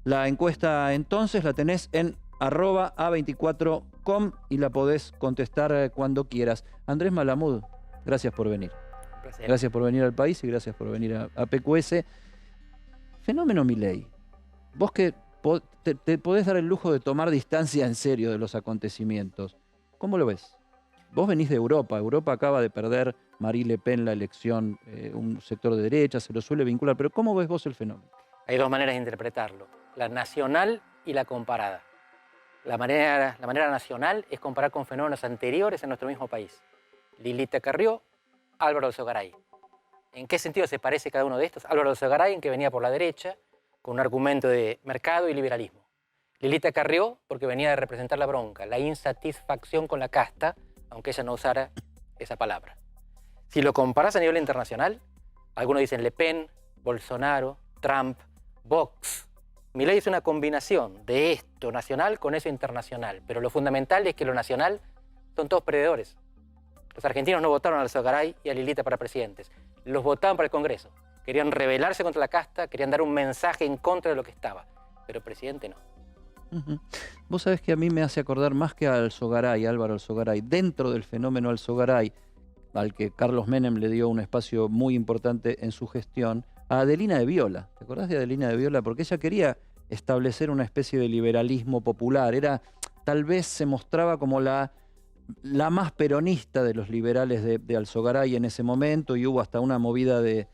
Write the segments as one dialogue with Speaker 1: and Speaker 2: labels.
Speaker 1: La encuesta entonces la tenés en @a24com y la podés contestar cuando quieras. Andrés Malamud, gracias por venir.
Speaker 2: Un placer.
Speaker 1: Gracias por venir al país y gracias por venir a PQS. Fenómeno Milei. Vos que te podés dar el lujo de tomar distancia en serio de los acontecimientos. ¿Cómo lo ves? Vos venís de Europa. Europa acaba de perder Marine Le Pen la elección, un sector de derecha, se lo suele vincular. Pero ¿cómo ves vos el fenómeno?
Speaker 2: Hay dos maneras de interpretarlo, la nacional y la comparada. La manera nacional es comparar con fenómenos anteriores en nuestro mismo país. Lilita Carrió, Álvaro Alzogaray. ¿En qué sentido se parece cada uno de estos? Álvaro Alzogaray, en que venía por la derecha, con un argumento de mercado y liberalismo. Lilita Carrió, porque venía de representar la bronca, la insatisfacción con la casta, aunque ella no usara esa palabra. Si lo comparas a nivel internacional, algunos dicen Le Pen, Bolsonaro, Trump, Vox. Milei es una combinación de esto nacional con eso internacional, pero lo fundamental es que lo nacional son todos perdedores. Los argentinos no votaron a Alzogaray y a Lilita para presidentes, los votaban para el Congreso. Querían rebelarse contra la casta, querían dar un mensaje en contra de lo que estaba, pero presidente no.
Speaker 1: Vos sabés que a mí me hace acordar más que a Alzogaray, Álvaro Alzogaray, dentro del fenómeno Alzogaray, al que Carlos Menem le dio un espacio muy importante en su gestión, a Adelina de Viola. ¿Te acordás de Adelina de Viola? Porque ella quería establecer una especie de liberalismo popular. Tal vez se mostraba como la más peronista de los liberales de Alzogaray en ese momento, y hubo hasta una movida de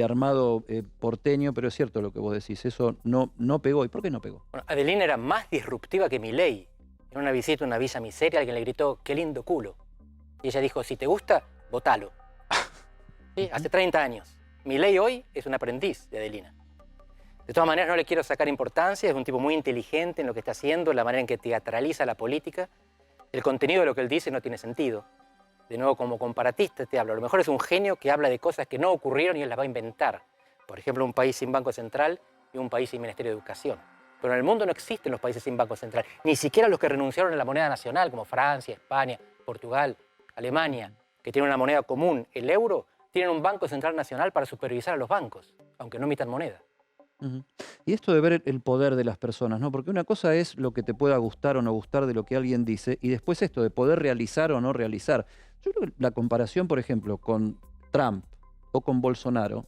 Speaker 1: armado porteño, pero es cierto lo que vos decís, eso no pegó. ¿Y por qué no pegó?
Speaker 2: Bueno, Adelina era más disruptiva que Milei. En una visita a una villa miseria, alguien le gritó, ¡qué lindo culo! Y ella dijo, si te gusta, votalo. ¿Sí? Hace 30 años. Milei hoy es un aprendiz de Adelina. De todas maneras, no le quiero sacar importancia, es un tipo muy inteligente en lo que está haciendo, la manera en que teatraliza la política. El contenido de lo que él dice no tiene sentido. De nuevo, como comparatista te hablo. A lo mejor es un genio que habla de cosas que no ocurrieron y él las va a inventar. Por ejemplo, un país sin Banco Central y un país sin Ministerio de Educación. Pero en el mundo no existen los países sin Banco Central. Ni siquiera los que renunciaron a la moneda nacional, como Francia, España, Portugal, Alemania, que tienen una moneda común, el euro, tienen un Banco Central Nacional para supervisar a los bancos, aunque no emitan moneda.
Speaker 1: Y esto de ver el poder de las personas, ¿no? Porque una cosa es lo que te pueda gustar o no gustar de lo que alguien dice, y después esto de poder realizar o no realizar. Yo creo que la comparación, por ejemplo, con Trump o con Bolsonaro,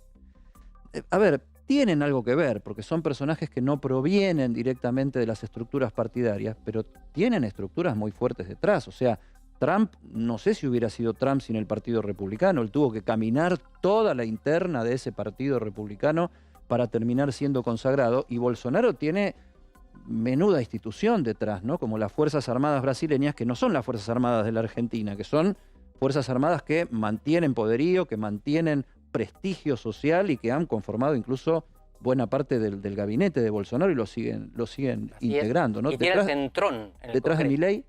Speaker 1: a ver, tienen algo que ver, porque son personajes que no provienen directamente de las estructuras partidarias, pero tienen estructuras muy fuertes detrás. O sea, Trump, no sé si hubiera sido Trump sin el Partido Republicano, él tuvo que caminar toda la interna de ese Partido Republicano para terminar siendo consagrado, y Bolsonaro tiene menuda institución detrás, ¿no? Como las Fuerzas Armadas brasileñas, que no son las Fuerzas Armadas de la Argentina, que son Fuerzas Armadas que mantienen poderío, que mantienen prestigio social y que han conformado incluso buena parte del gabinete de Bolsonaro y lo siguen integrando, ¿no?
Speaker 2: Y tiene el centrón en el
Speaker 1: detrás de Milei.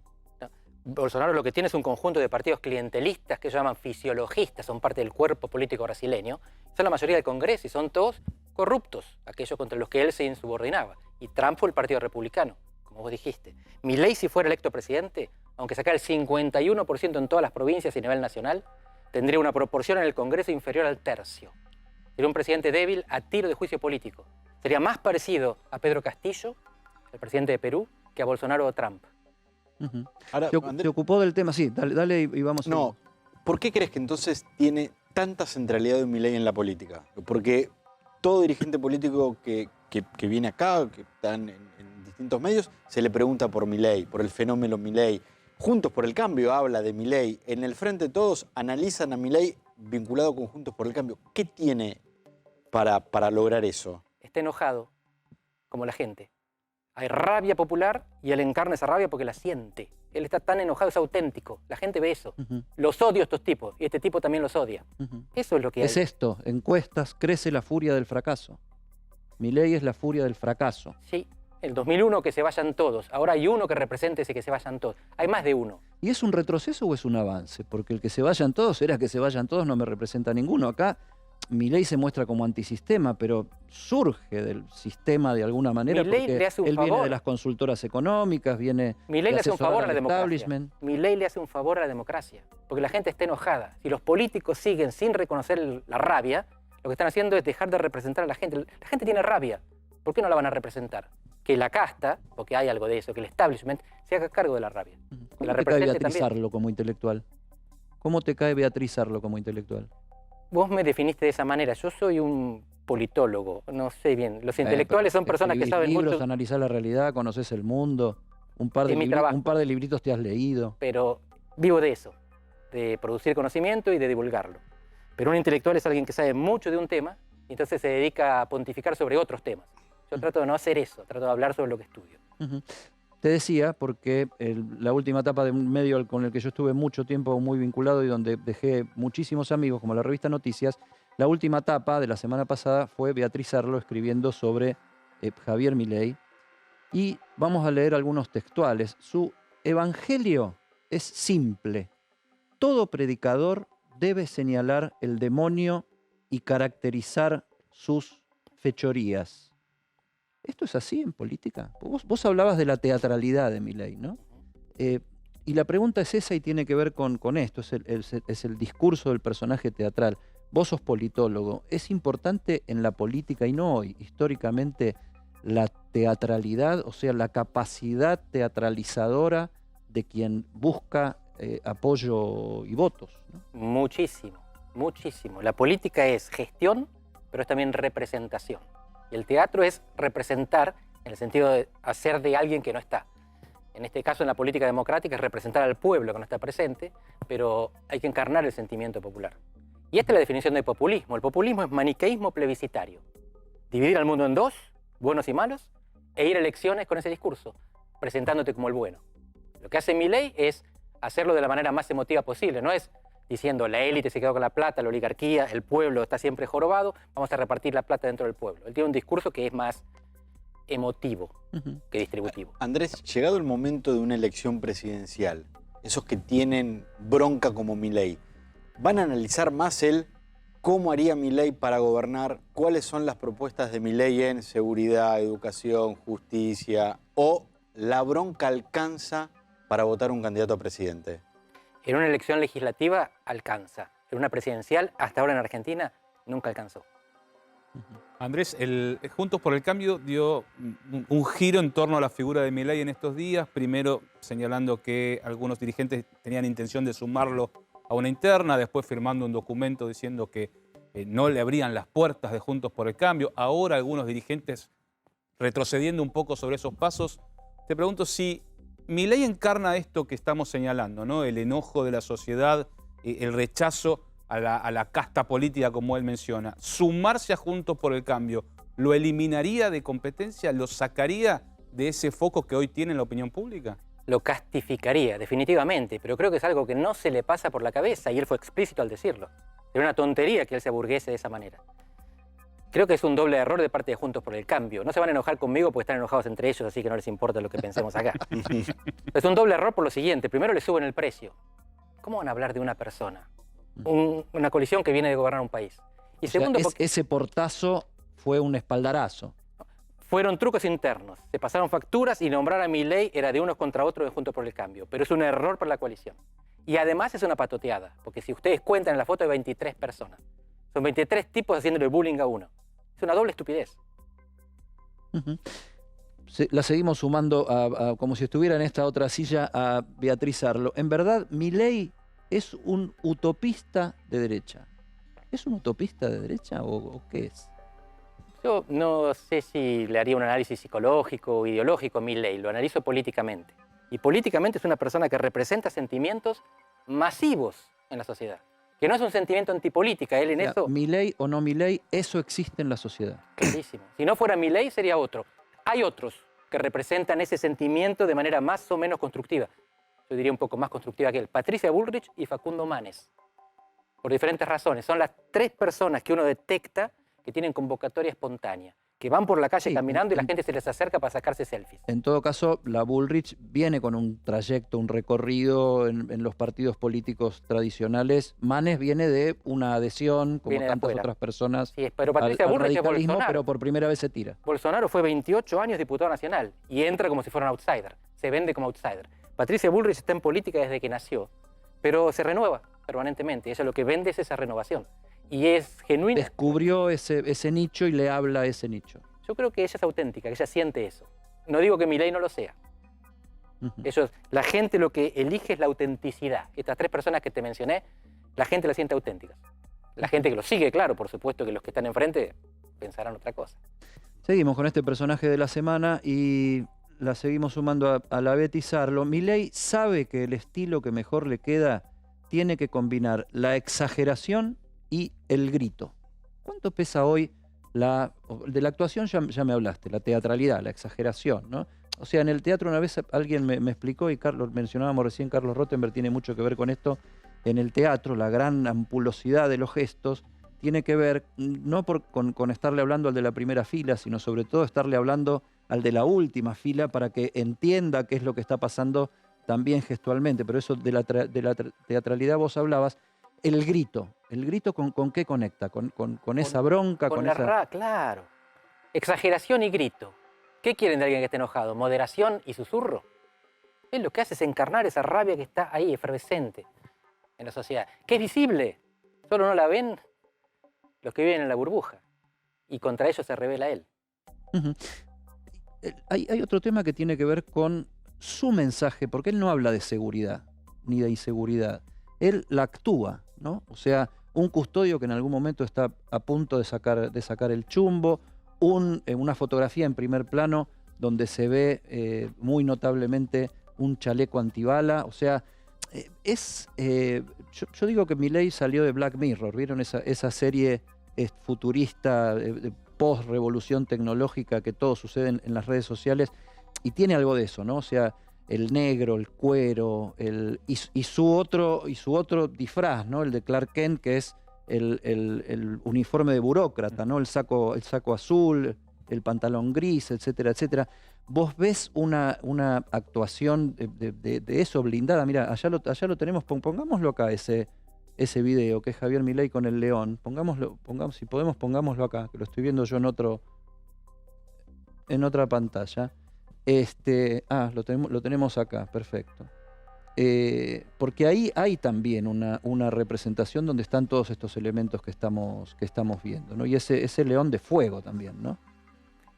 Speaker 2: Bolsonaro lo que tiene es un conjunto de partidos clientelistas que ellos llaman fisiologistas, son parte del cuerpo político brasileño, son la mayoría del Congreso y son todos corruptos, aquellos contra los que él se insubordinaba. Y Trump fue el Partido Republicano, como vos dijiste. Milei, si fuera electo presidente, aunque sacara el 51% en todas las provincias y a nivel nacional, tendría una proporción en el Congreso inferior al tercio. Sería un presidente débil a tiro de juicio político. Sería más parecido a Pedro Castillo, el presidente de Perú, que a Bolsonaro o Trump.
Speaker 3: Ahora,
Speaker 1: ¿Te ocupó del tema? Sí, dale y vamos.
Speaker 3: No, ¿por qué crees que entonces tiene tanta centralidad de Milei en la política? Porque todo dirigente político que viene acá, que están en distintos medios, se le pregunta por Milei, por el fenómeno Milei. Juntos por el Cambio habla de Milei. En el Frente Todos analizan a Milei vinculado con Juntos por el Cambio. ¿Qué tiene para lograr eso?
Speaker 2: Está enojado, como la gente. Hay rabia popular y él encarna esa rabia porque la siente. Él está tan enojado, es auténtico. La gente ve eso. Los odio a estos tipos y este tipo también los odia. Eso es lo que hay.
Speaker 1: Es esto, encuestas, crece la furia del fracaso. Milei es la furia del fracaso.
Speaker 2: Sí, el 2001 que se vayan todos. Ahora hay uno que represente ese que se vayan todos. Hay más de uno.
Speaker 1: ¿Y es un retroceso o es un avance? Porque el que se vayan todos era que se vayan todos, no me representa ninguno. Acá Milei se muestra como antisistema, pero surge del sistema de alguna manera.
Speaker 2: Milei le hace un favor.
Speaker 1: Viene de las consultoras económicas, viene
Speaker 2: Milei le hace un favor a la democracia.
Speaker 1: Milei
Speaker 2: le hace un favor a la democracia, porque la gente está enojada. Si los políticos siguen sin reconocer la rabia, lo que están haciendo es dejar de representar a la gente. La gente tiene rabia. ¿Por qué no la van a representar? Que la casta, porque hay algo de eso, que el establishment se haga cargo de la rabia. Que
Speaker 1: ¿Cómo
Speaker 2: la
Speaker 1: te cae
Speaker 2: represente
Speaker 1: Beatriz
Speaker 2: también.
Speaker 1: Arlo como intelectual? ¿Cómo te cae Beatriz Arlo como intelectual?
Speaker 2: Vos me definiste de esa manera. Yo soy un politólogo, no sé bien. Los intelectuales son personas que
Speaker 1: Escribís
Speaker 2: saben
Speaker 1: libros,
Speaker 2: mucho,
Speaker 1: analizás la realidad, conoces el mundo, un par
Speaker 2: Es mi trabajo.
Speaker 1: un par de libritos te has leído.
Speaker 2: pero vivo de eso, de producir conocimiento y de divulgarlo. Pero un intelectual es alguien que sabe mucho de un tema y entonces se dedica a pontificar sobre otros temas. Yo trato de no hacer eso, trato de hablar sobre lo que estudio.
Speaker 1: Ujú. Te decía, porque la última etapa de un medio con el que yo estuve mucho tiempo muy vinculado y donde dejé muchísimos amigos, como la revista Noticias, la última etapa de la semana pasada fue Beatriz Arlo escribiendo sobre Javier Milei. Y vamos a leer algunos textuales. Su evangelio es simple. Todo predicador debe señalar el demonio y caracterizar sus fechorías. ¿Esto es así en política? Vos hablabas de la teatralidad de Milei, ¿no? Y la pregunta es esa y tiene que ver con esto, es el discurso del personaje teatral. Vos sos politólogo. ¿Es importante en la política y no hoy, históricamente, la teatralidad, o sea, la capacidad teatralizadora de quien busca apoyo y votos, ¿no?
Speaker 2: Muchísimo, muchísimo. La política es gestión, pero es también representación. Y el teatro es representar en el sentido de hacer de alguien que no está. En este caso, en la política democrática, es representar al pueblo que no está presente, pero hay que encarnar el sentimiento popular. Y esta es la definición de populismo. El populismo es maniqueísmo plebiscitario. Dividir al mundo en dos, buenos y malos, e ir a elecciones con ese discurso, presentándote como el bueno. Lo que hace Milei es hacerlo de la manera más emotiva posible. No es diciendo la élite se quedó con la plata, la oligarquía, el pueblo está siempre jorobado, vamos a repartir la plata dentro del pueblo. Él tiene un discurso que es más emotivo que distributivo.
Speaker 3: Andrés, llegado el momento de una elección presidencial, esos que tienen bronca como Milei, ¿van a analizar más cómo haría Milei para gobernar? ¿Cuáles son las propuestas de Milei en seguridad, educación, justicia? ¿O la bronca alcanza para votar un candidato a presidente?
Speaker 2: En una elección legislativa alcanza. En una presidencial, hasta ahora en Argentina, nunca alcanzó.
Speaker 4: Andrés, Juntos por el Cambio dio un giro en torno a la figura de Milei en estos días, primero señalando que algunos dirigentes tenían intención de sumarlo a una interna, después firmando un documento diciendo que no le abrían las puertas de Juntos por el Cambio, ahora algunos dirigentes retrocediendo un poco sobre esos pasos. Te pregunto si Milei encarna esto que estamos señalando, ¿no? El enojo de la sociedad, el rechazo a la casta política, como él menciona. Sumarse a Juntos por el Cambio, ¿lo eliminaría de competencia? ¿Lo sacaría de ese foco que hoy tiene en la opinión pública?
Speaker 2: Lo castificaría, definitivamente, pero creo que es algo que no se le pasa por la cabeza y él fue explícito al decirlo. Sería una tontería que él se aburguese de esa manera. Creo que es un doble error de parte de Juntos por el Cambio. No se van a enojar conmigo porque están enojados entre ellos, así que no les importa lo que pensemos acá. Es un doble error por lo siguiente. Primero, le suben el precio. ¿Cómo van a hablar de una persona? Una coalición que viene de gobernar un país. Y segundo, porque
Speaker 1: ese portazo fue un espaldarazo.
Speaker 2: fueron trucos internos. Se pasaron facturas y nombrar a Milei era de unos contra otros de Juntos por el Cambio. Pero es un error para la coalición. Y además es una patoteada, porque si ustedes cuentan en la foto hay 23 personas. Son 23 tipos haciéndole bullying a uno. Es una doble estupidez.
Speaker 1: La seguimos sumando como si estuviera en esta otra silla a Beatriz Arlo. En verdad, Milei es un utopista de derecha. ¿Es un utopista de derecha o qué es?
Speaker 2: Yo no sé si le haría un análisis psicológico o ideológico a Milei, lo analizo políticamente. Y políticamente es una persona que representa sentimientos masivos en la sociedad. Que no es un sentimiento antipolítica, él en eso...
Speaker 1: Milei o no Milei, eso existe en la sociedad.
Speaker 2: Clarísimo. Si no fuera Milei sería otro. Hay otros que representan ese sentimiento de manera más o menos constructiva. Yo diría un poco más constructiva que él. Patricia Bullrich y Facundo Manes. Por diferentes razones. Son las tres personas que uno detecta que tienen convocatoria espontánea. Que van por la calle caminando y la gente se les acerca para sacarse selfies.
Speaker 1: En todo caso, la Bullrich viene con un trayecto, un recorrido en los partidos políticos tradicionales. Manes viene de una adhesión, como tantas otras personas,
Speaker 2: sí, pero Patricia Bullrich es
Speaker 1: radicalismo,
Speaker 2: Bolsonaro.
Speaker 1: pero por primera vez se tira.
Speaker 2: Bolsonaro fue 28 años diputado nacional y entra como si fuera un outsider. Se vende como outsider. Patricia Bullrich está en política desde que nació, pero se renueva permanentemente. Ella lo que vende es esa renovación. Y es genuina.
Speaker 1: Descubrió ese nicho y le habla a ese nicho.
Speaker 2: Yo creo que ella es auténtica, que ella siente eso. No digo que Milei no lo sea. La gente lo que elige es la autenticidad. Estas 3 personas que te mencioné, la gente las siente auténticas. La gente que los sigue, claro, por supuesto que los que están enfrente pensarán otra cosa.
Speaker 1: Seguimos con este personaje de la semana y la seguimos sumando a la Betty Sarlo. Milei sabe que el estilo que mejor le queda tiene que combinar la exageración y el grito. ¿Cuánto pesa hoy de la actuación? Ya me hablaste, la teatralidad, la exageración, ¿no? O sea, en el teatro una vez alguien me explicó, y mencionábamos recién, Carlos Rottenberg tiene mucho que ver con esto, en el teatro la gran ampulosidad de los gestos tiene que ver no con estarle hablando al de la primera fila, sino sobre todo estarle hablando al de la última fila para que entienda qué es lo que está pasando también gestualmente. Pero eso de la teatralidad vos hablabas. El grito ¿con qué conecta? ¿Con esa bronca?
Speaker 2: Con esa... Claro. Exageración y grito. ¿Qué quieren de alguien que esté enojado? ¿Moderación y susurro? Él lo que hace es encarnar esa rabia que está ahí, efervescente, en la sociedad. Que es visible. Solo no la ven los que viven en la burbuja. Y contra ellos se revela él.
Speaker 1: Hay otro tema que tiene que ver con su mensaje, porque él no habla de seguridad ni de inseguridad. Él la actúa, ¿no? O sea, un custodio que en algún momento está a punto de sacar el chumbo, una fotografía en primer plano donde se ve muy notablemente un chaleco antibala. O sea, yo digo que Milei salió de Black Mirror. ¿Vieron esa serie futurista de post-revolución tecnológica que todo sucede en las redes sociales? Y tiene algo de eso, ¿no? O sea, el negro, el cuero, y su otro disfraz, ¿no? El de Clark Kent, que es el uniforme de burócrata, ¿no? El saco azul, el pantalón gris, etcétera, etcétera. Vos ves una actuación de eso blindada. Mira, allá lo tenemos. Pongámoslo acá, ese video, que es Javier Milei con el león. Si podemos, pongámoslo acá, que lo estoy viendo yo en otra pantalla. Lo tenemos acá, perfecto. Porque ahí hay también una representación donde están todos estos elementos que estamos viendo, ¿no? Y ese león de fuego también, ¿no?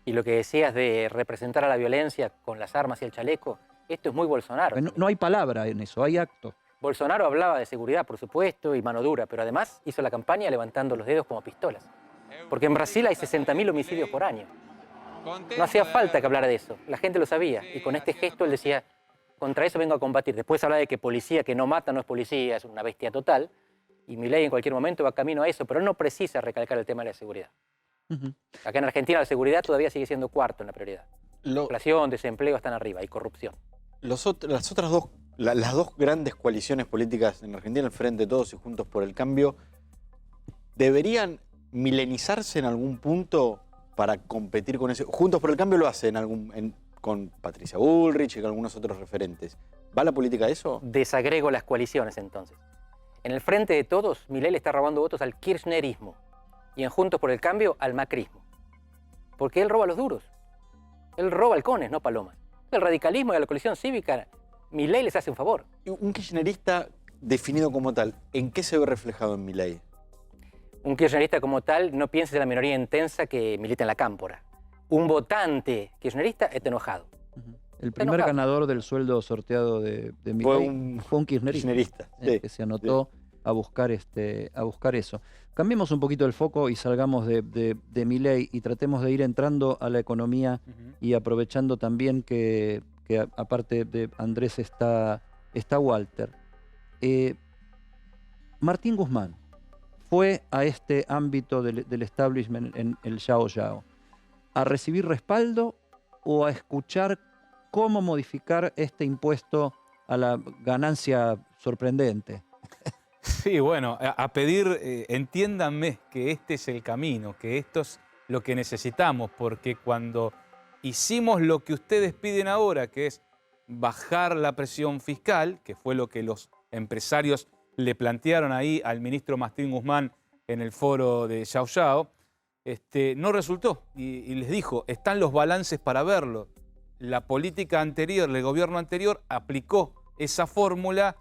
Speaker 2: Y lo que decías de representar a la violencia con las armas y el chaleco, esto es muy Bolsonaro.
Speaker 1: No hay palabra en eso, hay acto.
Speaker 2: Bolsonaro hablaba de seguridad, por supuesto, y mano dura, pero además hizo la campaña levantando los dedos como pistolas. Porque en Brasil hay 60.000 homicidios por año. No hacía falta que hablara de eso, la gente lo sabía. Y con este gesto él decía, contra eso vengo a combatir. Después habla de que policía que no mata no es policía, es una bestia total. Y Milei en cualquier momento va camino a eso, pero él no precisa recalcar el tema de la seguridad. Acá en Argentina la seguridad todavía sigue siendo cuarto en la prioridad. Inflación, desempleo están arriba y corrupción.
Speaker 3: Las dos grandes coaliciones políticas en Argentina, el Frente de Todos y Juntos por el Cambio, ¿deberían milenizarse en algún punto para competir con ese? Juntos por el Cambio lo hace con Patricia Bullrich y con algunos otros referentes. ¿Va la política a eso?
Speaker 2: Desagrego las coaliciones entonces. En el Frente de Todos, Milei le está robando votos al kirchnerismo y en Juntos por el Cambio al macrismo. Porque él roba a los duros. Él roba halcones, no palomas. El radicalismo y a la coalición cívica, Milei les hace un favor.
Speaker 3: Un kirchnerista definido como tal, ¿en qué se ve reflejado en Milei?
Speaker 2: Un kirchnerista como tal, no pienses en la minoría intensa que milita en la cámpora. Un votante kirchnerista está enojado.
Speaker 1: El primer ganador del sueldo sorteado de Milei fue un kirchnerista,
Speaker 3: sí,
Speaker 1: que se anotó a buscar eso. Cambiemos un poquito el foco y salgamos de Milei y tratemos de ir entrando a la economía y aprovechando también que aparte de Andrés está Walter. Martín Guzmán fue a este ámbito del establishment en el Yao Yao a recibir respaldo o a escuchar cómo modificar este impuesto a la ganancia sorprendente.
Speaker 4: Sí, bueno, a pedir, entiéndanme que este es el camino, que esto es lo que necesitamos, porque cuando hicimos lo que ustedes piden ahora, que es bajar la presión fiscal, que fue lo que los empresarios le plantearon ahí al ministro Martín Guzmán en el foro de Yao Yao, no resultó. Y les dijo, están los balances para verlo. La política anterior, el gobierno anterior, aplicó esa fórmula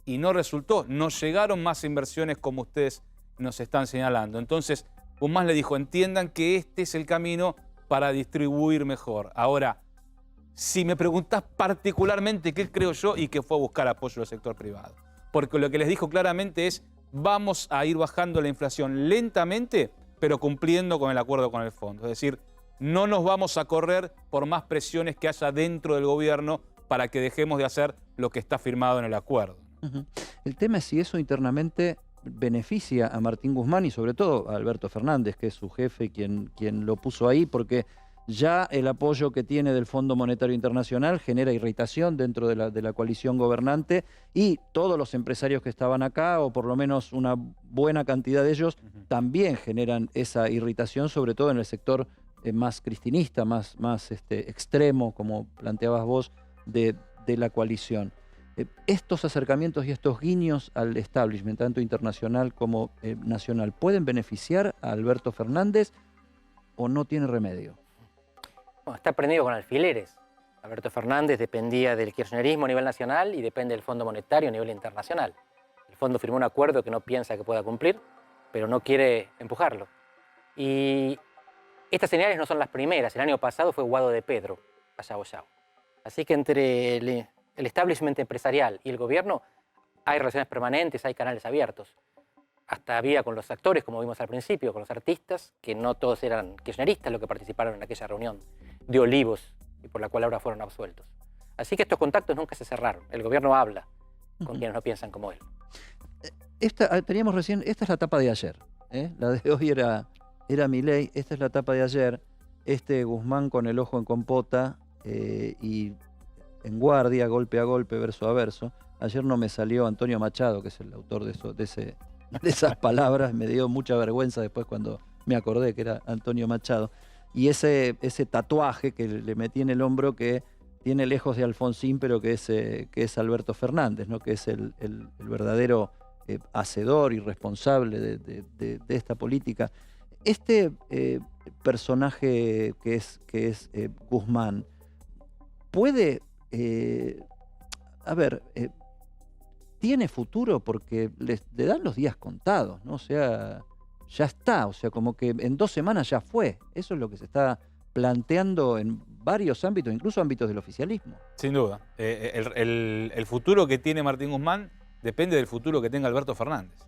Speaker 4: y no resultó. No llegaron más inversiones como ustedes nos están señalando. Entonces, Guzmán le dijo, entiendan que este es el camino para distribuir mejor. Ahora, si me preguntás particularmente qué creo yo, y que fue a buscar apoyo del sector privado. Porque lo que les dijo claramente es, vamos a ir bajando la inflación lentamente, pero cumpliendo con el acuerdo con el fondo. Es decir, no nos vamos a correr por más presiones que haya dentro del gobierno para que dejemos de hacer lo que está firmado en el acuerdo.
Speaker 1: El tema es si eso internamente beneficia a Martín Guzmán y sobre todo a Alberto Fernández, que es su jefe y quien lo puso ahí, porque ya el apoyo que tiene del Fondo Monetario Internacional genera irritación dentro de la coalición gobernante, y todos los empresarios que estaban acá, o por lo menos una buena cantidad de ellos, también generan esa irritación, sobre todo en el sector más cristinista, más extremo, como planteabas vos, de la coalición. Estos acercamientos y estos guiños al establishment, tanto internacional como nacional, ¿pueden beneficiar a Alberto Fernández o no tiene remedio?
Speaker 2: Bueno, está prendido con alfileres. Alberto Fernández dependía del kirchnerismo a nivel nacional y depende del Fondo Monetario a nivel internacional. El fondo firmó un acuerdo que no piensa que pueda cumplir, pero no quiere empujarlo. Y estas señales no son las primeras. El año pasado fue Guado de Pedro, a Yao Yao. Así que entre el establishment empresarial y el gobierno hay relaciones permanentes, hay canales abiertos. Hasta había con los actores, como vimos al principio, con los artistas, que no todos eran kirchneristas los que participaron en aquella reunión de Olivos, y por la cual ahora fueron absueltos. Así que estos contactos nunca se cerraron. El gobierno habla con quienes no piensan como él.
Speaker 1: Teníamos recién, esta es la etapa de ayer, la de hoy era Milei, esta es la etapa de ayer, Guzmán con el ojo en compota y en guardia, golpe a golpe, verso a verso. Ayer no me salió Antonio Machado, que es el autor de esas palabras, me dio mucha vergüenza después cuando me acordé que era Antonio Machado. Y ese tatuaje que le metí en el hombro, que tiene lejos de Alfonsín, pero que es Alberto Fernández, ¿no? Que es el verdadero hacedor y responsable de esta política. Este personaje que es Guzmán, puede, tiene futuro porque le dan los días contados, ¿no? O sea, ya está, o sea, como que en 2 semanas ya fue. Eso es lo que se está planteando en varios ámbitos, incluso ámbitos del oficialismo.
Speaker 4: Sin duda. El futuro que tiene Martín Guzmán depende del futuro que tenga Alberto Fernández.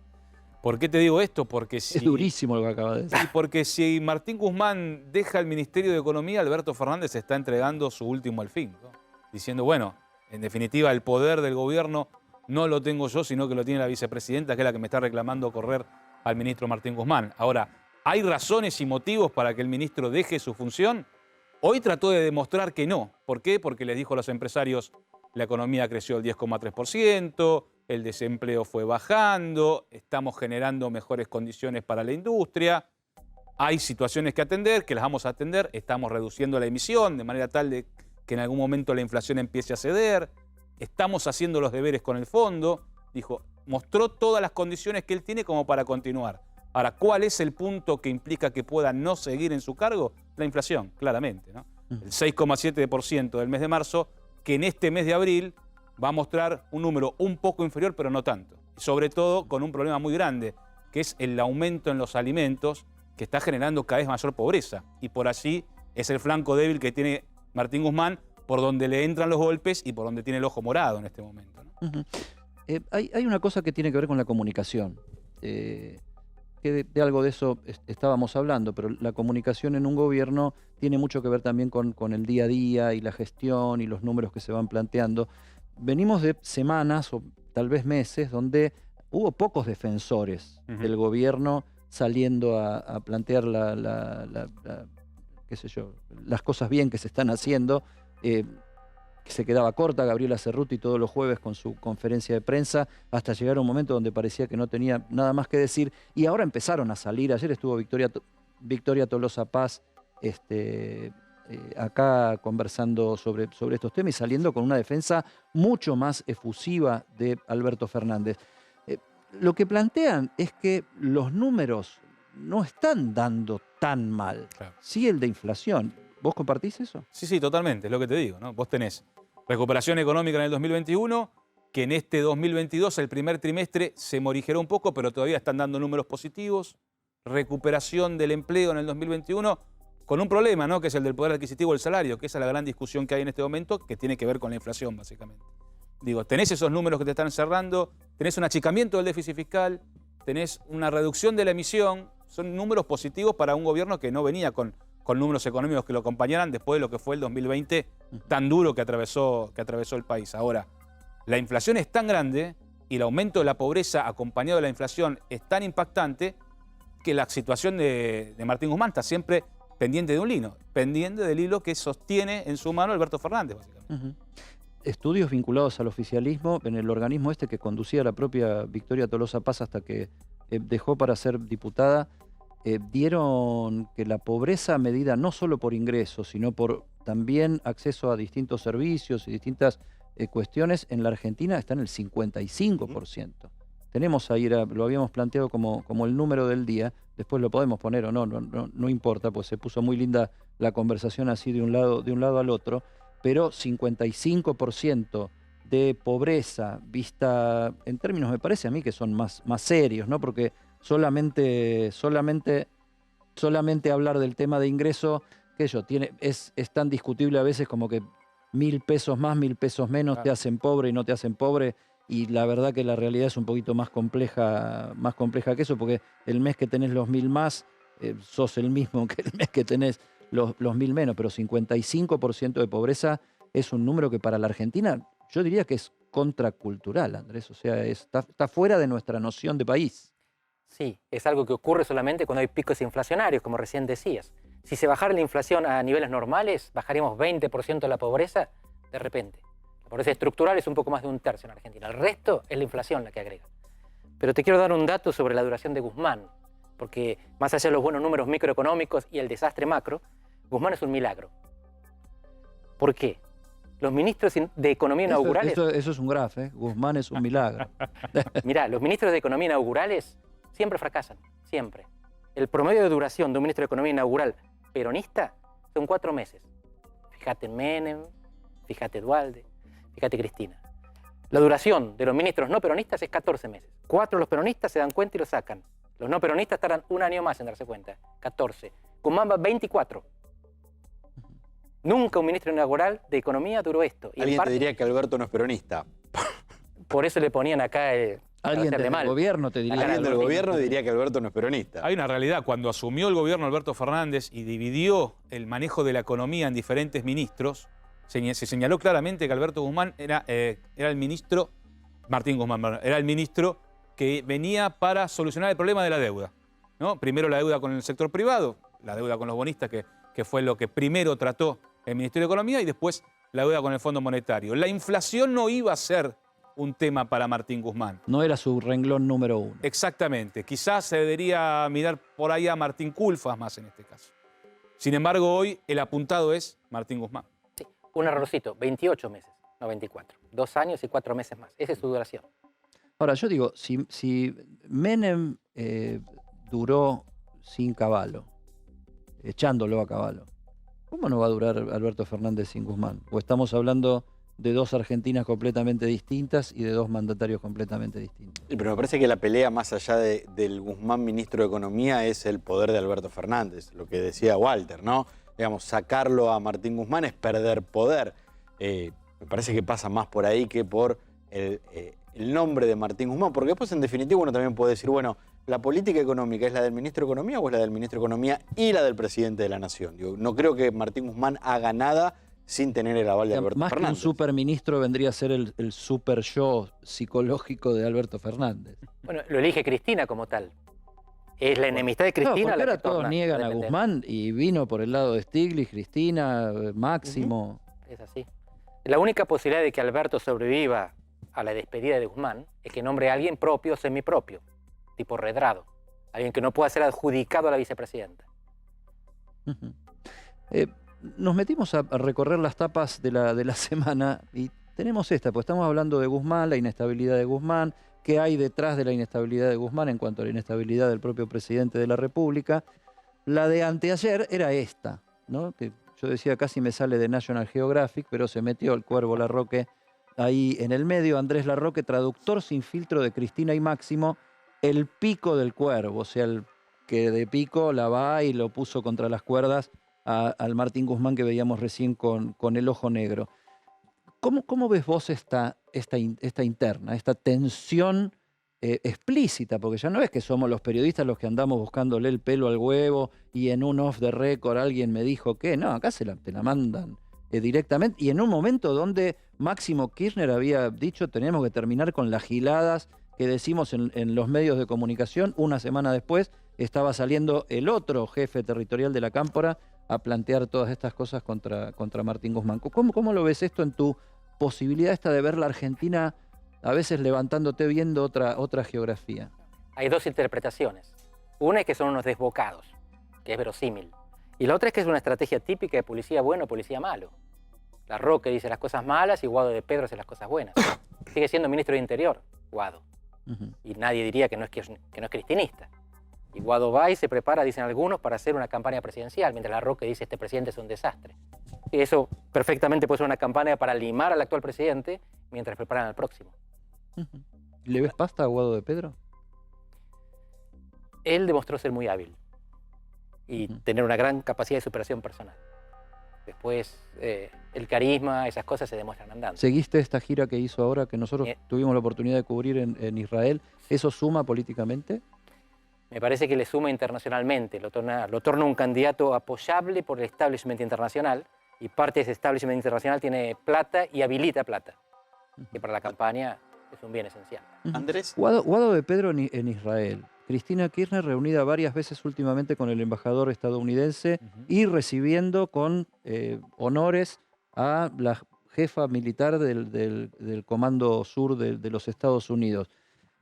Speaker 4: ¿Por qué te digo esto? Porque si,
Speaker 1: es durísimo lo que acaba de decir.
Speaker 4: Sí, porque si Martín Guzmán deja el Ministerio de Economía, Alberto Fernández está entregando su último alfil, ¿no? Diciendo, bueno, en definitiva, el poder del gobierno no lo tengo yo, sino que lo tiene la vicepresidenta, que es la que me está reclamando correr al ministro Martín Guzmán. Ahora, ¿hay razones y motivos para que el ministro deje su función? Hoy trató de demostrar que no. ¿Por qué? Porque les dijo a los empresarios, la economía creció el 10,3%, el desempleo fue bajando, estamos generando mejores condiciones para la industria, hay situaciones que atender, que las vamos a atender, estamos reduciendo la emisión de manera tal de que en algún momento la inflación empiece a ceder, estamos haciendo los deberes con el fondo. Dijo, mostró todas las condiciones que él tiene como para continuar. Ahora, ¿cuál es el punto que implica que pueda no seguir en su cargo? La inflación, claramente, ¿no? El 6,7% del mes de marzo, que en este mes de abril va a mostrar un número un poco inferior, pero no tanto. Sobre todo con un problema muy grande, que es el aumento en los alimentos, que está generando cada vez mayor pobreza. Y por allí es el flanco débil que tiene Martín Guzmán, por donde le entran los golpes y por donde tiene el ojo morado en este momento, ¿no?
Speaker 1: Hay una cosa que tiene que ver con la comunicación. Que de algo de eso estábamos hablando, pero la comunicación en un gobierno tiene mucho que ver también con el día a día y la gestión y los números que se van planteando. Venimos de semanas o tal vez meses donde hubo pocos defensores del gobierno saliendo a plantear qué sé yo, las cosas bien que se están haciendo. Que se quedaba corta Gabriela Cerruti todos los jueves con su conferencia de prensa, hasta llegar a un momento donde parecía que no tenía nada más que decir, y ahora empezaron a salir. Ayer estuvo Victoria Tolosa Paz acá conversando sobre estos temas y saliendo con una defensa mucho más efusiva de Alberto Fernández. Lo que plantean es que los números no están dando tan mal. Claro. Sí, el de inflación. ¿Vos compartís eso?
Speaker 4: Sí, totalmente, es lo que te digo, ¿no? Vos tenés recuperación económica en el 2021, que en este 2022, el primer trimestre, se morigeró un poco, pero todavía están dando números positivos. Recuperación del empleo en el 2021, con un problema, ¿no? Que es el del poder adquisitivo del salario, que esa es la gran discusión que hay en este momento, que tiene que ver con la inflación, básicamente. Digo, tenés esos números que te están cerrando, tenés un achicamiento del déficit fiscal, tenés una reducción de la emisión, son números positivos para un gobierno que no venía con números económicos que lo acompañaran después de lo que fue el 2020 tan duro que atravesó el país. Ahora, la inflación es tan grande y el aumento de la pobreza acompañado de la inflación es tan impactante que la situación de Martín Guzmán está siempre pendiente de un hilo, pendiente del hilo que sostiene en su mano Alberto Fernández, básicamente.
Speaker 1: Estudios vinculados al oficialismo en el organismo este que conducía la propia Victoria Tolosa Paz hasta que dejó para ser diputada, dieron que la pobreza medida no solo por ingresos, sino por también acceso a distintos servicios y distintas cuestiones, en la Argentina está en el 55%. Tenemos ahí, lo habíamos planteado como el número del día, después lo podemos poner o no importa, pues se puso muy linda la conversación así de un lado al otro, pero 55% de pobreza vista en términos, me parece a mí, que son más serios, ¿no? Porque solamente hablar del tema de ingreso, que es tan discutible a veces como que 1.000 pesos más, 1.000 pesos menos te hacen pobre y no te hacen pobre, y la verdad que la realidad es un poquito más compleja que eso, porque el mes que tenés los 1.000 más, sos el mismo que el mes que tenés los 1.000 menos, pero 55% de pobreza es un número que para la Argentina yo diría que es contracultural, Andrés, o sea, está fuera de nuestra noción de país.
Speaker 2: Sí, es algo que ocurre solamente cuando hay picos inflacionarios, como recién decías. Si se bajara la inflación a niveles normales, bajaríamos 20% de la pobreza de repente. La pobreza estructural es un poco más de 1/3 en Argentina. El resto es la inflación la que agrega. Pero te quiero dar un dato sobre la duración de Guzmán, porque más allá de los buenos números microeconómicos y el desastre macro, Guzmán es un milagro. ¿Por qué? Los ministros de Economía inaugurales...
Speaker 1: Eso es un graf, ¿eh? Guzmán es un milagro.
Speaker 2: Mirá, los ministros de Economía inaugurales siempre fracasan, siempre. El promedio de duración de un ministro de Economía inaugural peronista son 4 meses. Fíjate Menem, fíjate Duhalde, fíjate Cristina. La duración de los ministros no peronistas es 14 meses. 4 de los peronistas se dan cuenta y lo sacan. Los no peronistas tardan 1 año más en darse cuenta. 14. Guzmán va 24. Nunca un ministro inaugural de Economía duró esto. Y
Speaker 3: alguien te diría que Alberto no es peronista.
Speaker 2: Por eso le ponían acá
Speaker 1: alguien del gobierno te diría.
Speaker 3: Alguien del gobierno diría que Alberto no es peronista.
Speaker 4: Hay una realidad. Cuando asumió el gobierno Alberto Fernández y dividió el manejo de la economía en diferentes ministros, se señaló claramente que Alberto Guzmán era el ministro, Martín Guzmán, era el ministro que venía para solucionar el problema de la deuda, ¿no? Primero la deuda con el sector privado, la deuda con los bonistas, que fue lo que primero trató el Ministerio de Economía, y después la deuda con el Fondo Monetario. La inflación no iba a ser un tema para Martín Guzmán.
Speaker 1: No era su renglón número 1.
Speaker 4: Exactamente. Quizás se debería mirar por ahí a Martín Culfas más en este caso. Sin embargo, hoy el apuntado es Martín Guzmán.
Speaker 2: Sí, un errorcito, 28 meses, no 24. 2 años y 4 meses más. Esa es su duración.
Speaker 1: Ahora, yo digo, si Menem duró sin Cavallo, echándolo a Cavallo, ¿cómo no va a durar Alberto Fernández sin Guzmán? O estamos hablando de 2 Argentinas completamente distintas y de 2 mandatarios completamente distintos.
Speaker 3: Pero me parece que la pelea más allá del Guzmán ministro de Economía es el poder de Alberto Fernández, lo que decía Walter, ¿no? Digamos, sacarlo a Martín Guzmán es perder poder. Me parece que pasa más por ahí que por el nombre de Martín Guzmán, porque después en definitiva uno también puede decir, bueno, ¿la política económica es la del ministro de Economía o es la del ministro de Economía y la del presidente de la Nación? Digo, no creo que Martín Guzmán haga nada sin tener el aval de Alberto Fernández.
Speaker 1: Más que un superministro vendría a ser el super yo psicológico de Alberto Fernández.
Speaker 2: Bueno, lo elige Cristina como tal. Es la enemistad de Cristina
Speaker 1: porque
Speaker 2: la
Speaker 1: ahora
Speaker 2: que
Speaker 1: todos
Speaker 2: torna
Speaker 1: niegan a Guzmán y vino por el lado de Stiglitz, Cristina, Máximo.
Speaker 2: Es así. La única posibilidad de que Alberto sobreviva a la despedida de Guzmán es que nombre a alguien propio o semipropio, tipo Redrado. Alguien que no pueda ser adjudicado a la vicepresidenta.
Speaker 1: Nos metimos a recorrer las tapas de la semana y tenemos esta, pues estamos hablando de Guzmán, la inestabilidad de Guzmán, qué hay detrás de la inestabilidad de Guzmán en cuanto a la inestabilidad del propio presidente de la República. La de anteayer era esta, ¿no? Que yo decía casi me sale de National Geographic, pero se metió el Cuervo Larroque ahí en el medio. Andrés Larroque, traductor sin filtro de Cristina y Máximo, el pico del Cuervo, o sea, el que de pico la va y lo puso contra las cuerdas al Martín Guzmán que veíamos recién con el ojo negro. ¿Cómo ves vos esta interna, esta tensión explícita? Porque ya no es que somos los periodistas los que andamos buscándole el pelo al huevo y en un off the record alguien me dijo que no, acá te la mandan directamente, y en un momento donde Máximo Kirchner había dicho tenemos que terminar con las giladas que decimos en los medios de comunicación. Una semana después estaba saliendo el otro jefe territorial de la Cámpora a plantear todas estas cosas contra Martín Guzmán. ¿Cómo lo ves esto en tu posibilidad esta de ver la Argentina a veces levantándote viendo otra geografía?
Speaker 2: Hay dos interpretaciones. Una es que son unos desbocados, que es verosímil. Y la otra es que es una estrategia típica de policía bueno o policía malo. La Roque dice las cosas malas y Guado de Pedro hace las cosas buenas. Sigue siendo ministro de Interior, Guado. Y nadie diría que no es cristinista. Y Guado va y se prepara, dicen algunos, para hacer una campaña presidencial, mientras la Roque dice este presidente es un desastre. Y eso perfectamente puede ser una campaña para limar al actual presidente mientras preparan al próximo.
Speaker 1: ¿Le ves pasta a Guado de Pedro?
Speaker 2: Él demostró ser muy hábil y tener una gran capacidad de superación personal. Después, el carisma, esas cosas se demuestran andando.
Speaker 1: ¿Seguiste esta gira que hizo ahora, que nosotros tuvimos la oportunidad de cubrir en Israel? ¿Eso suma políticamente?
Speaker 2: Me parece que le suma internacionalmente, lo torna un candidato apoyable por el establishment internacional, y parte de ese establishment internacional tiene plata y habilita plata, que para la campaña es un bien esencial.
Speaker 3: Andrés.
Speaker 1: Guado de Pedro en Israel. Cristina Kirchner reunida varias veces últimamente con el embajador estadounidense y recibiendo con honores a la jefa militar del Comando Sur de los Estados Unidos.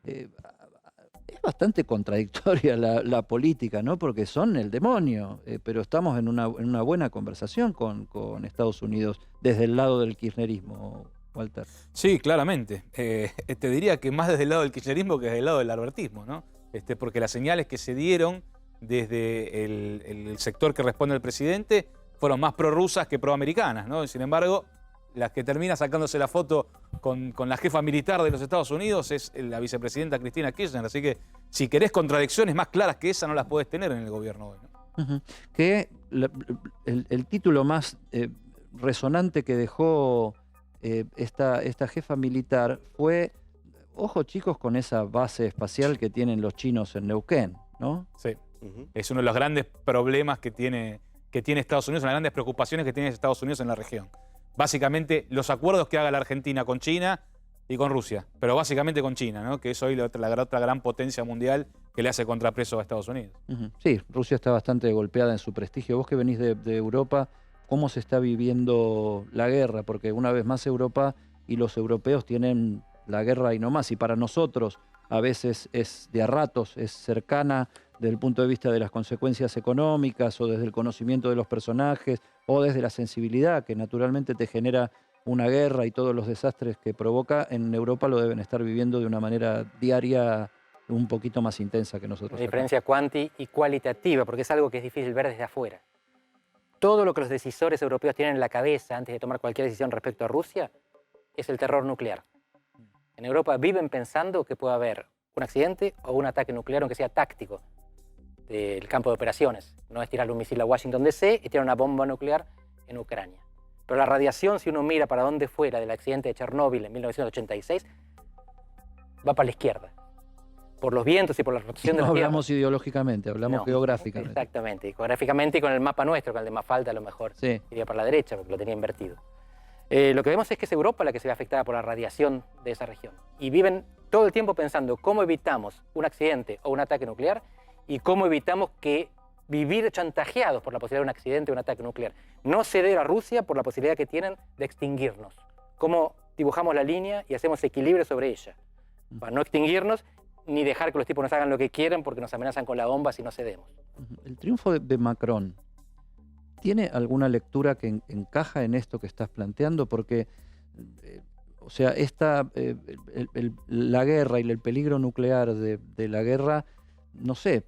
Speaker 1: Es bastante contradictoria la política, ¿no? Porque son el demonio, pero estamos en una buena conversación con Estados Unidos desde el lado del kirchnerismo, Walter.
Speaker 4: Sí, claramente. Te diría que más desde el lado del kirchnerismo que desde el lado del albertismo, ¿no? Porque las señales que se dieron desde el sector que responde al presidente fueron más prorrusas que proamericanas, ¿no? Sin embargo, la que termina sacándose la foto con la jefa militar de los Estados Unidos es la vicepresidenta Cristina Kirchner. Así que si querés contradicciones más claras que esa no las podés tener en el gobierno hoy, ¿no?
Speaker 1: Que el título más resonante que dejó esta jefa militar fue: ojo chicos con esa base espacial que tienen los chinos en Neuquén, ¿no?
Speaker 4: Sí. Es uno de los grandes problemas que tiene Estados Unidos, una de las grandes preocupaciones que tiene Estados Unidos en la región. Básicamente los acuerdos que haga la Argentina con China y con Rusia, pero básicamente con China, ¿no? Que es hoy la otra gran potencia mundial que le hace contrapeso a Estados Unidos.
Speaker 1: Sí, Rusia está bastante golpeada en su prestigio. Vos que venís de Europa, ¿cómo se está viviendo la guerra? Porque una vez más Europa y los europeos tienen la guerra y no más, y para nosotros a veces es de a ratos, es cercana desde el punto de vista de las consecuencias económicas o desde el conocimiento de los personajes o desde la sensibilidad que naturalmente te genera una guerra y todos los desastres que provoca. En Europa lo deben estar viviendo de una manera diaria un poquito más intensa que nosotros.
Speaker 2: Una diferencia cuanti y cualitativa, porque es algo que es difícil ver desde afuera. Todo lo que los decisores europeos tienen en la cabeza antes de tomar cualquier decisión respecto a Rusia es el terror nuclear. En Europa viven pensando que puede haber un accidente o un ataque nuclear, aunque sea táctico, del campo de operaciones. No es tirarle un misil a Washington DC, es tirar una bomba nuclear en Ucrania. Pero la radiación, si uno mira para dónde fuera del accidente de Chernóbil en 1986, va para la izquierda. Por los vientos y por la rotación de la Tierra.
Speaker 1: No hablamos ideológicamente, hablamos geográficamente.
Speaker 2: Exactamente, y geográficamente y con el mapa nuestro, con el de Mafalda a lo mejor iría para la derecha, porque lo tenía invertido. Lo que vemos es que es Europa la que se ve afectada por la radiación de esa región. Y viven todo el tiempo pensando cómo evitamos un accidente o un ataque nuclear y cómo evitamos vivir chantajeados por la posibilidad de un accidente o un ataque nuclear. No ceder a Rusia por la posibilidad que tienen de extinguirnos. Cómo dibujamos la línea y hacemos equilibrio sobre ella. Para no extinguirnos ni dejar que los tipos nos hagan lo que quieren porque nos amenazan con la bomba si no cedemos.
Speaker 1: El triunfo de Macron, ¿tiene alguna lectura que encaja en esto que estás planteando? Porque, o sea, la guerra y el peligro nuclear de la guerra, no sé,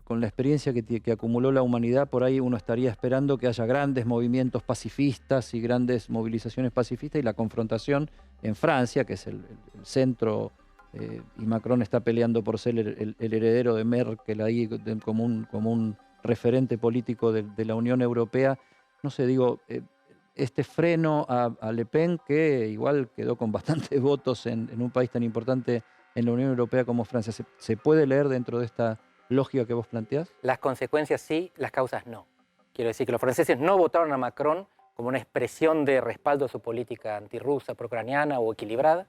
Speaker 1: con la experiencia que acumuló la humanidad, por ahí uno estaría esperando que haya grandes movimientos pacifistas y grandes movilizaciones pacifistas, y la confrontación en Francia, que es el centro, y Macron está peleando por ser el heredero de Merkel ahí como un referente político de la Unión Europea. No sé, digo, este freno a Le Pen, que igual quedó con bastantes votos en un país tan importante en la Unión Europea como Francia, ¿se puede leer dentro de esta lógica que vos planteás?
Speaker 2: Las consecuencias sí, las causas no. Quiero decir que los franceses no votaron a Macron como una expresión de respaldo a su política antirrusa, procraniana o equilibrada,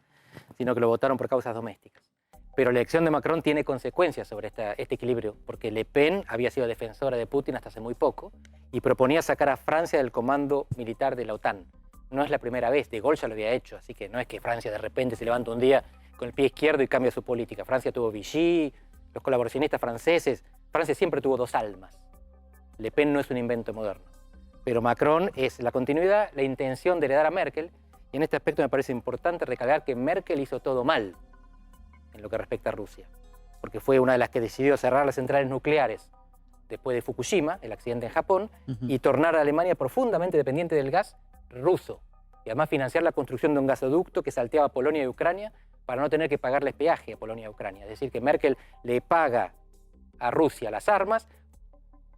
Speaker 2: sino que lo votaron por causas domésticas. Pero la elección de Macron tiene consecuencias sobre este equilibrio, porque Le Pen había sido defensora de Putin hasta hace muy poco y proponía sacar a Francia del comando militar de la OTAN. No es la primera vez, De Gaulle ya lo había hecho, así que no es que Francia de repente se levanta un día con el pie izquierdo y cambia su política. Francia tuvo Vichy, los colaboracionistas franceses. Francia siempre tuvo dos almas. Le Pen no es un invento moderno. Pero Macron es la continuidad, la intención de heredar a Merkel, y en este aspecto me parece importante recalcar que Merkel hizo todo mal en lo que respecta a Rusia, porque fue una de las que decidió cerrar las centrales nucleares después de Fukushima, el accidente en Japón, y tornar a Alemania profundamente dependiente del gas ruso, y además financiar la construcción de un gasoducto que salteaba Polonia y Ucrania para no tener que pagarles peaje a Polonia y Ucrania. Es decir, que Merkel le paga a Rusia las armas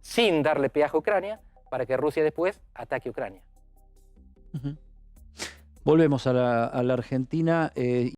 Speaker 2: sin darle peaje a Ucrania para que Rusia después ataque a Ucrania.
Speaker 1: Volvemos a la Argentina.